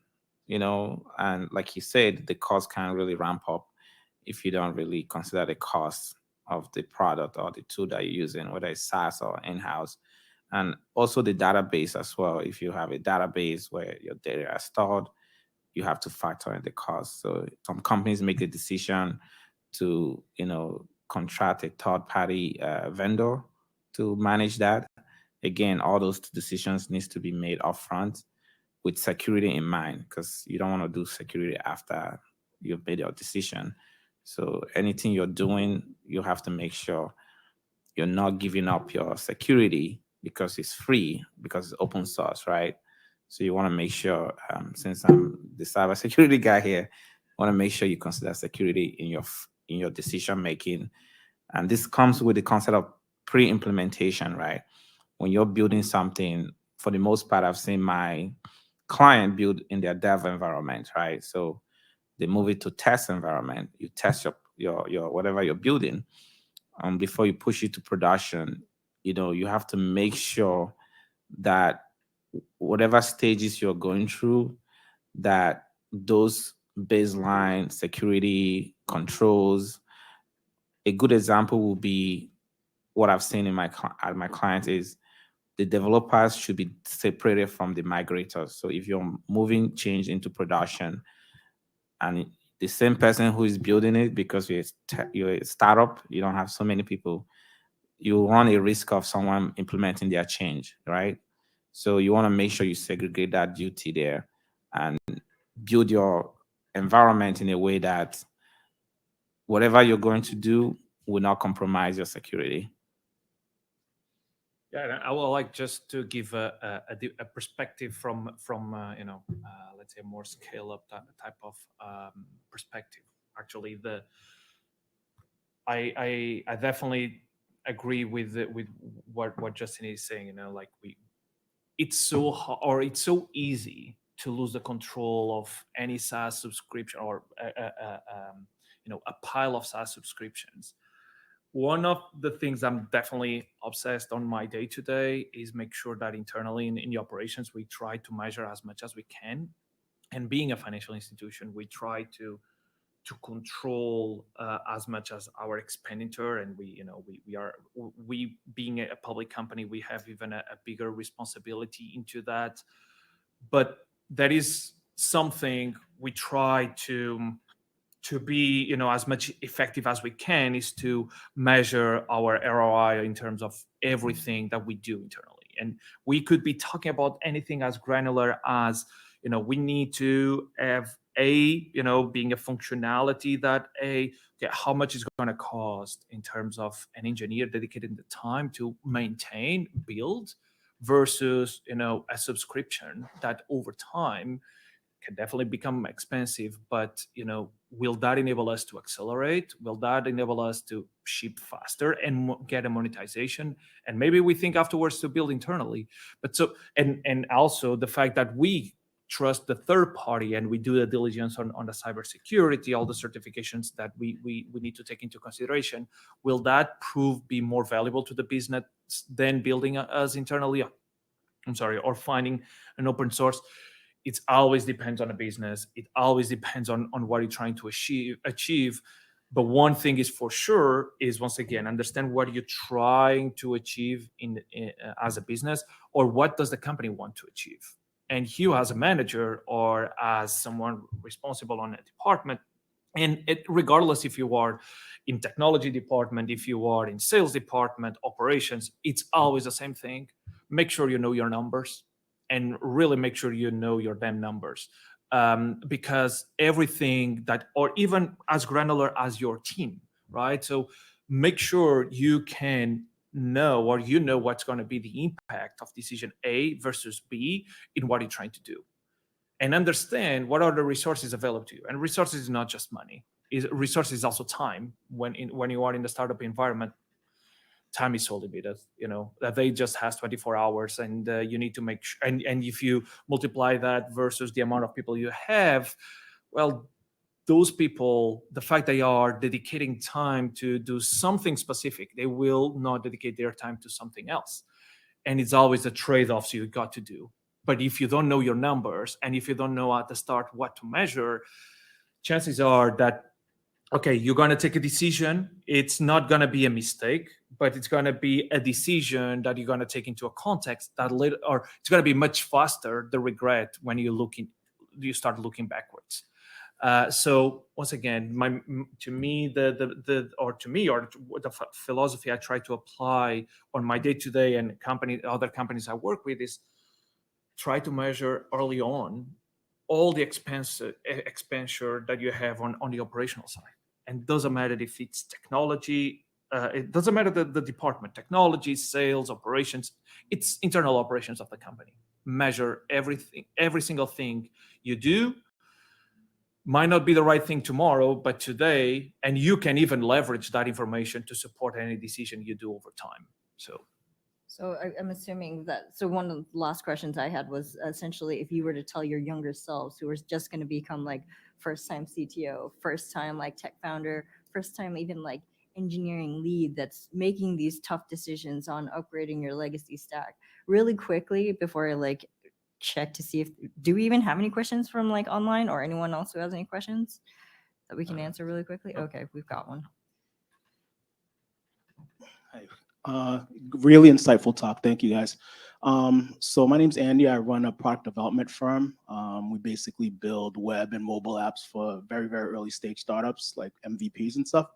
and like you said, the cost can really ramp up if you don't really consider the cost of the product or the tool that you're using, whether it's SaaS or in-house. And also the database as well. If you have a database where your data are stored, you have to factor in the cost. So some companies make the decision to, contract a third-party vendor to manage that. Again, all those decisions needs to be made upfront with security in mind, because you don't want to do security after you've made your decision. So anything you're doing, you have to make sure you're not giving up your security because it's free, because it's open source, right? So you want to make sure, since I'm the cybersecurity guy here, I want to make sure you consider security in your decision making. And this comes with the concept of pre-implementation, right? When you're building something, for the most part, I've seen my client build in their dev environment, right? So they move it to test environment. You test your whatever you're building before you push it to production. You have to make sure that whatever stages you're going through, that those baseline security controls. A good example will be what I've seen in my clients is the developers should be separated from the migrators. So if you're moving change into production, and the same person who is building it, because you're a startup, you don't have so many people, you run a risk of someone implementing their change, right? So you want to make sure you segregate that duty there and build your environment in a way that whatever you're going to do will not compromise your security. Yeah, and I would like just to give a perspective from let's say more scale up type of perspective. Actually, I definitely agree with what Justin is saying. You know, like it's so hard, or it's so easy to lose the control of any SaaS subscription or a pile of SaaS subscriptions. One of the things I'm definitely obsessed on my day to day is make sure that internally in the operations we try to measure as much as we can. And being a financial institution, we try to control as much as our expenditure, and we being a public company, we have even a bigger responsibility into that. But that is something we try to be as much effective as we can, is to measure our ROI in terms of everything that we do internally. And we could be talking about anything as granular as we need to have being a functionality that how much is going to cost in terms of an engineer dedicating the time to maintain, build, versus a subscription that over time can definitely become expensive. But will that enable us to accelerate? Will that enable us to ship faster and get a monetization? And maybe we think afterwards to build internally. But so and also the fact that we trust the third party and we do the diligence on the cybersecurity, all the certifications that we need to take into consideration, will that prove be more valuable to the business than building us internally? Or finding an open source? It always depends on the business. It always depends on what you're trying to achieve. But one thing is for sure is, once again, understand what you're trying to achieve as a business, or what does the company want to achieve. And you as a manager or as someone responsible on a department, and regardless if you are in technology department, if you are in sales department, operations, it's always the same thing. Make sure you know your numbers, and really make sure you know your damn numbers. Because everything that, or even as granular as your team, right? So make sure you can know, or what's going to be the impact of decision A versus B in what you're trying to do. And understand what are the resources available to you. And resources is not just money. Resources is also time. When you are in the startup environment, time is so limited, that they just has 24 hours, and you need to make sure, and if you multiply that versus the amount of people you have, well, those people, the fact they are dedicating time to do something specific, they will not dedicate their time to something else. And it's always the trade-offs you got to do. But if you don't know your numbers, and if you don't know at the start what to measure, chances are that, okay, you're going to take a decision. It's not going to be a mistake, but it's going to be a decision that you're going to take into a context that later, or it's going to be much faster, the regret, when you start looking backwards. So once again, the philosophy I try to apply on my day-to-day and other companies I work with is try to measure early on all the expenditure that you have on the operational side. And it doesn't matter if it's technology, it doesn't matter the department, technology, sales, operations, it's internal operations of the company. Measure everything, every single thing you do. Might not be the right thing tomorrow, but today, and you can even leverage that information to support any decision you do over time. So I'm assuming that, so one of the last questions I had was essentially, if you were to tell your younger selves who are just going to become like first time CTO, first time like tech founder, first time even like engineering lead that's making these tough decisions on upgrading your legacy stack, really quickly before I like check to see if, do we even have any questions from like online, or anyone else who has any questions that we can answer really quickly? Okay, we've got one. Really insightful talk. Thank you, guys. So my name's Andy. I run a product development firm. We basically build web and mobile apps for very, very early stage startups like MVPs and stuff.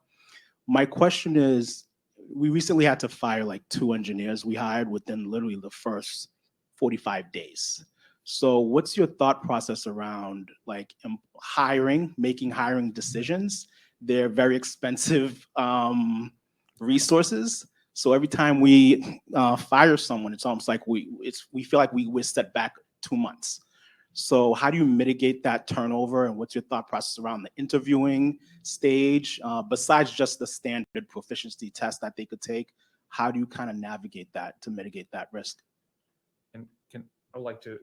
My question is, we recently had to fire like 2 engineers we hired within literally the first 45 days. So what's your thought process around like making hiring decisions? They're very expensive resources. So every time we fire someone, it's almost like we feel like we're set back 2 months. So how do you mitigate that turnover, and what's your thought process around the interviewing stage? Besides just the standard proficiency test that they could take, how do you kind of navigate that to mitigate that risk? And I would like to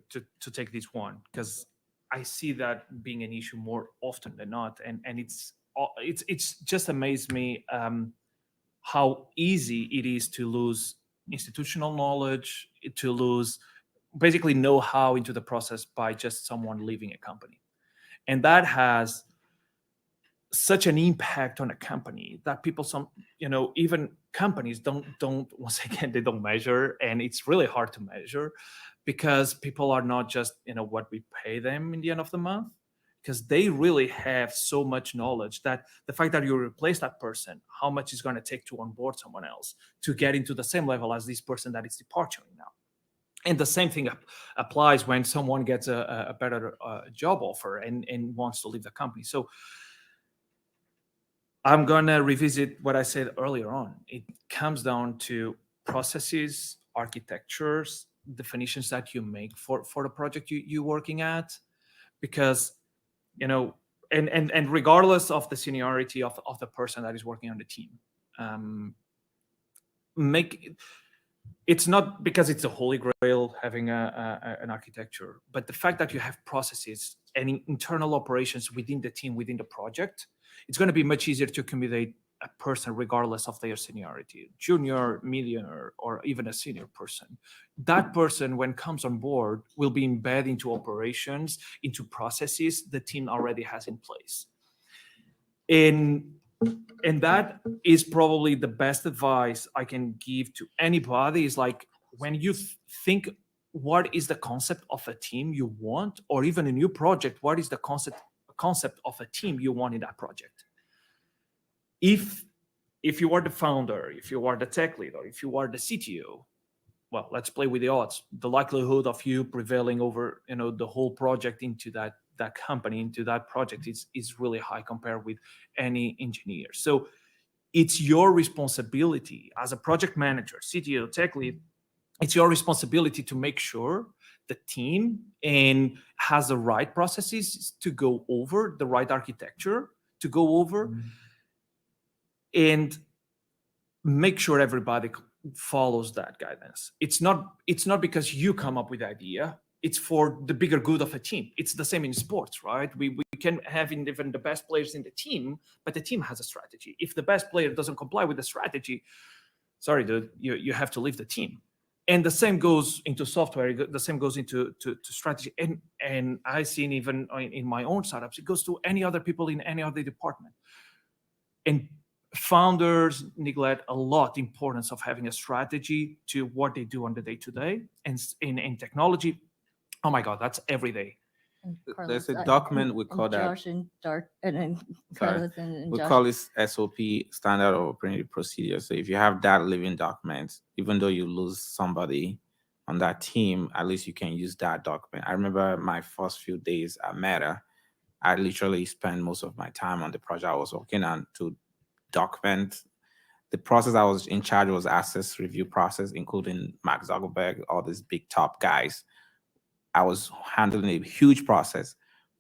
take this one because I see that being an issue more often than not, and it's just amazed me how easy it is to lose institutional knowledge, to lose basically know-how into the process by just someone leaving a company, and that has such an impact on a company that people, even companies don't once again, they don't measure, and it's really hard to measure because people are not just what we pay them in the end of the month, because they really have so much knowledge that the fact that you replace that person, how much is going to take to onboard someone else to get into the same level as this person that is departing now. And the same thing applies when someone gets a better job offer and wants to leave the company. So I'm going to revisit what I said earlier on. It comes down to processes, architectures, definitions that you make for the project you're working at, because, and regardless of the seniority of the person that is working on the team, it's not because it's a holy grail having an architecture, but the fact that you have processes and internal operations within the team, within the project, it's going to be much easier to accommodate a person regardless of their seniority, junior, medium, or even a senior person. That person, when comes on board, will be embedded into operations, into processes the team already has in place. And that is probably the best advice I can give to anybody, is like, when you think what is the concept of a team you want, or even a new project, what is the concept of a team you want in that project? If you are the founder, if you are the tech lead, or if you are the CTO, well, let's play with the odds. The likelihood of you prevailing over the whole project into that company, into that project, is really high compared with any engineer. So it's your responsibility as a project manager, CTO, tech lead. It's your responsibility to make sure the team has the right processes to go over, the right architecture to go over, and make sure everybody follows that guidance. It's not because you come up with the idea. It's for the bigger good of a team. It's the same in sports, right? We can have even the best players in the team, but the team has a strategy. If the best player doesn't comply with the strategy, sorry, dude, you have to leave the team. And the same goes into software. The same goes into strategy. And I seen even in my own startups, it goes to any other people in any other department. And founders neglect a lot the importance of having a strategy to what they do on the day-to-day. And in technology, oh my God, that's every day. There's a document we call that. Josh and Dark and Sorry. Carlos and We Josh. call this SOP, standard operating procedure. So if you have that living document, even though you lose somebody on that team, at least you can use that document. I remember my first few days at Meta, I literally spent most of my time on the project I was working on to document the process. I was in charge was access review process, including Mark Zuckerberg, all these big top guys. I was handling a huge process,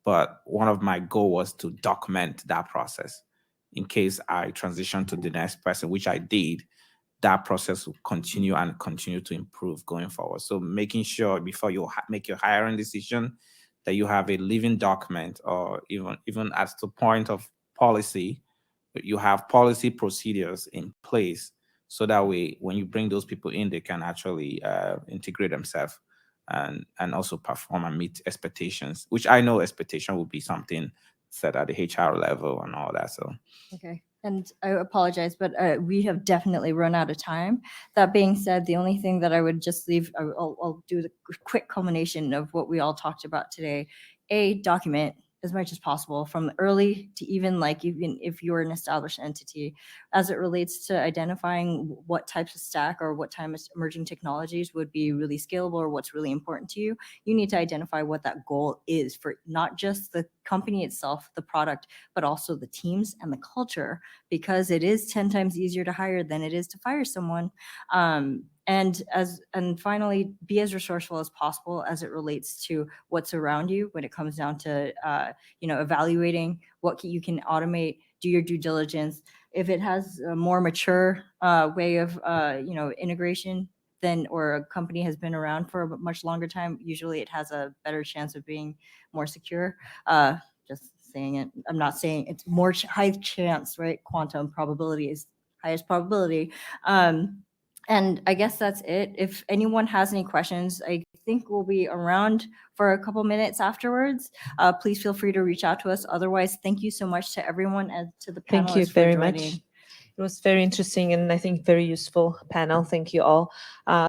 but one of my goals was to document that process in case I transition to the next person, which I did. That process will continue and continue to improve going forward. So making sure before you make your hiring decision that you have a living document, or even at the point of policy, you have policy procedures in place, so that way when you bring those people in, they can actually integrate themselves and also perform and meet expectations, which I know expectation will be something set at the HR level and all that. So Okay. And I apologize, but we have definitely run out of time. That being said, the only thing that I would just leave, I'll do the quick culmination of what we all talked about today. Document as much as possible, from early to even if you're an established entity, as it relates to identifying what types of stack or what type of emerging technologies would be really scalable or what's really important to you, you need to identify what that goal is for not just the company itself, the product, but also the teams and the culture, because it is 10 times easier to hire than it is to fire someone. And finally, be as resourceful as possible as it relates to what's around you when it comes down to evaluating what you can automate, do your due diligence. If it has a more mature way of integration, then or a company has been around for a much longer time, usually it has a better chance of being more secure. Just saying it. I'm not saying it's more high chance, right? Quantum probability is highest probability. And I guess that's it. If anyone has any questions, I think we'll be around for a couple minutes afterwards. Please feel free to reach out to us. Otherwise, thank you so much to everyone and to the panelists. Thank you for very joining. much. It was very interesting and I think very useful panel. Thank you all.